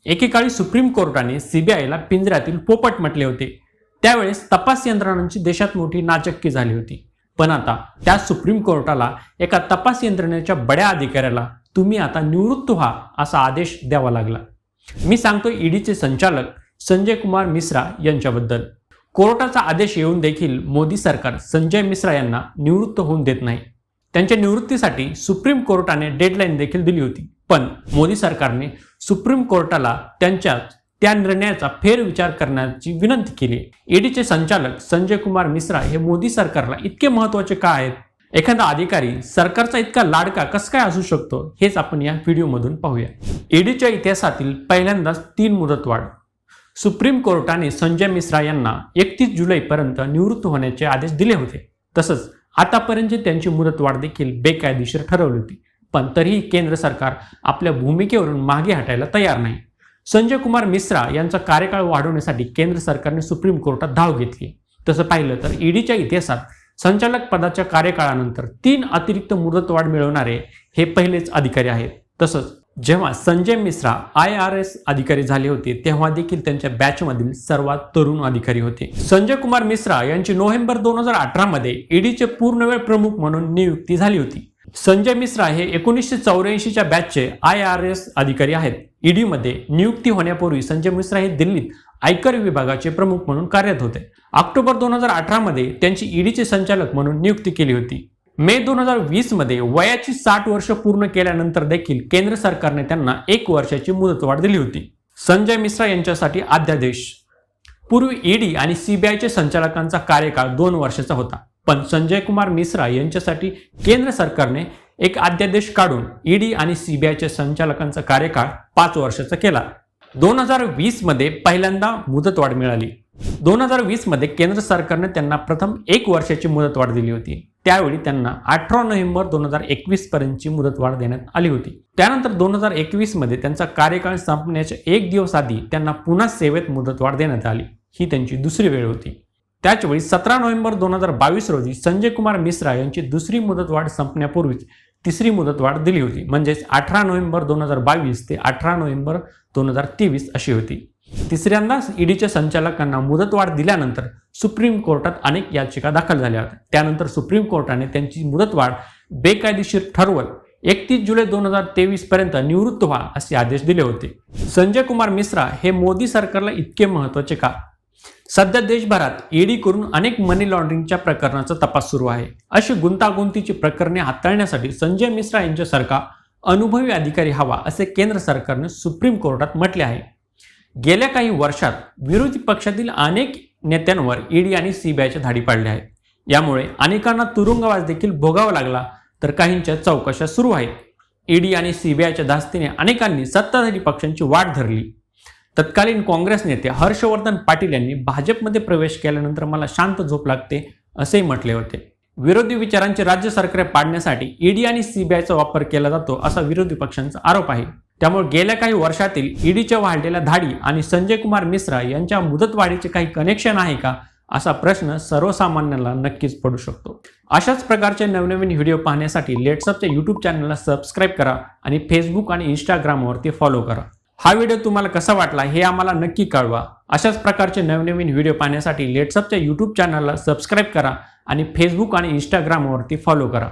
एकेकाळी सुप्रीम कोर्टाने सीबीआयला पिंजऱ्यातील पोपट म्हटले होते। त्यावेळेस तपास यंत्रणांची देशात मोठी नाचक्की झाली होती। पण आता त्या सुप्रीम कोर्टाला एका तपास यंत्रणेच्या बड्या अधिकाऱ्याला तुम्ही आता निवृत्त व्हा असा आदेश द्यावा लागला। मी सांगतो ईडीचे संचालक संजय कुमार मिश्रा यांच्याबद्दल। कोर्टाचा आदेश येऊन देखील मोदी सरकार संजय मिश्रा यांना निवृत्त होऊन देत नाही। त्यांच्या निवृत्तीसाठी सुप्रीम कोर्टाने डेडलाईन देखील दिली होती, पण मोदी सरकारने सुप्रीम कोर्टाला त्या निर्णयाचा फेरविचार करण्याची विनंती केली। ईडीचे संचालक संजय कुमार मिश्रा हे मोदी सरकारला इतके महत्त्वाचे का आहेत? एखादा अधिकारी सरकारचा इतका लाडका कसं काय असू शकतो, हेच आपण या व्हिडिओमधून पाहूया। ईडीच्या इतिहासातील पहिल्यांदाच 3 मुदतवाढ। सुप्रीम कोर्टाने संजय मिश्रा यांना 31 जुलैपर्यंत निवृत्त होण्याचे आदेश दिले होते। तसंच आतापर्यंत त्यांची मुदतवाढ देखील बेकायदेशीर ठरवली होती, पण तरीही केंद्र सरकार आपल्या भूमिकेवरून मागे हटायला तयार नाही। संजय कुमार मिश्रा यांचा कार्यकाळ वाढवण्यासाठी केंद्र सरकारने सुप्रीम कोर्टात धाव घेतली। तसं पाहिलं तर ईडीच्या इतिहासात संचालक पदाच्या कार्यकाळानंतर 3 अतिरिक्त मुदतवाढ मिळवणारे हे पहिलेच अधिकारी आहेत। तसंच जेव्हा संजय मिश्रा IRS अधिकारी झाले होते तेव्हा देखील त्यांच्या बॅचमधील सर्वात तरुण अधिकारी होते। संजय कुमार मिश्रा यांची नोव्हेंबर 2018 मध्ये ईडीचे पूर्णवेळ प्रमुख म्हणून नियुक्ती झाली होती। संजय मिश्रा हे 1984च्या बॅचचे IRS अधिकारी आहेत। ईडी मध्ये नियुक्ती होण्यापूर्वी संजय मिश्रा हे दिल्लीत आयकर विभागाचे प्रमुख म्हणून कार्यरत होते। ऑक्टोबर 2018 मध्ये त्यांची ईडीचे संचालक म्हणून नियुक्ती केली होती। मे 2020 मध्ये वयाची 60 वर्ष पूर्ण केल्यानंतर देखील केंद्र सरकारने त्यांना 1 वर्षाची मुदतवाढ दिली होती। संजय मिश्रा यांच्यासाठी अध्यादेश। पूर्वी ईडी आणि सीबीआयच्या संचालकांचा कार्यकाळ 2 वर्षाचा होता, पण संजय कुमार मिश्रा यांच्यासाठी केंद्र सरकारने एक अध्यादेश काढून ईडी आणि सीबीआयच्या संचालकांचा कार्यकाळ 5 वर्षाचा केला। 2020 मध्ये पहिल्यांदा मुदतवाढ मिळाली। 2020 मध्ये केंद्र सरकारने त्यांना प्रथम 1 वर्षाची मुदतवाढ दिली होती। त्यावेळी त्यांना 18 नोव्हेंबर 2021 पर्यंतची मुदतवाढ देण्यात आली होती। त्यानंतर 2021 मध्ये त्यांचा कार्यकाळ संपण्याच्या 1 दिवस आधी त्यांना पुन्हा सेवेत मुदतवाढ देण्यात आली। ही त्यांची दुसरी वेळ होती। त्याचवेळी 17 नोव्हेंबर 2022 रोजी संजय कुमार मिश्रा यांची दुसरी मुदतवाढ संपण्यापूर्वीच तिसरी मुदतवाढ दिली होती, म्हणजेच 18 नोव्हेंबर 2022 ते 18 नोव्हेंबर 2023 अशी होती। तिसऱ्यांदा ईडीच्या संचालकांना मुदतवाढ दिल्यानंतर सुप्रीम कोर्टात अनेक याचिका दाखल झाल्या होत्या। त्यानंतर सुप्रीम कोर्टाने त्यांची मुदतवाढ बेकायदेशीर ठरवत 31 जुलै 2023 पर्यंत निवृत्त व्हा असे आदेश दिले होते। संजय कुमार मिश्रा हे मोदी सरकारला इतके महत्त्वाचे का? सध्या देशभरात ईडी करून अनेक मनी लॉन्ड्रिंगच्या प्रकरणाचा तपास सुरू आहे। अशी गुंतागुंतीची प्रकरणे हाताळण्यासाठी संजय मिश्रा यांच्यासारखा अनुभवी अधिकारी हवा असे केंद्र सरकारने सुप्रीम कोर्टात म्हटले आहे। गेल्या काही वर्षात विरोधी पक्षातील अनेक नेत्यांवर ईडी आणि सीबीआयच्या धाडी पाडल्या आहेत। यामुळे अनेकांना तुरुंगवास देखील भोगावा लागला, तर काहींच्या चौकशा सुरू आहेत। ईडी आणि सीबीआयच्या धास्तीने अनेकांनी सत्ताधारी पक्षांची वाट धरली। तत्कालीन काँग्रेस नेते हर्षवर्धन पाटील यांनी भाजपमध्ये प्रवेश केल्यानंतर मला शांत झोप लागते असेही म्हटले होते। विरोधी विचारांचे राज्य सरकार पाडण्यासाठी ईडी आणि सीबीआयचा वापर केला जातो असा विरोधी पक्षांचा आरोप आहे। त्यामुळे गेल्या काही वर्षातील ईडीच्या वाढलेल्या धाडी आणि संजय कुमार मिश्रा यांच्या मुदतवाढीचे काही कनेक्शन आहे का असा प्रश्न सर्वसामान्यांना नक्कीच पडू शकतो। अशाच प्रकारचे नवनवीन व्हिडिओ पाहण्यासाठी लेट्सअपच्या YouTube चॅनलला सबस्क्राईब करा आणि फेसबुक आणि इंस्टाग्रामवरती फॉलो करा। हा व्हिडिओ तुम्हाला कसा वाटला हे आम्हाला नक्की कळवा। अशाच प्रकारचे नवनवीन व्हिडिओ पाहण्यासाठी लेट्सअपच्या YouTube चॅनलला सबस्क्राईब करा आणि फेसबुक आणि इंस्टाग्रामवरती फॉलो करा।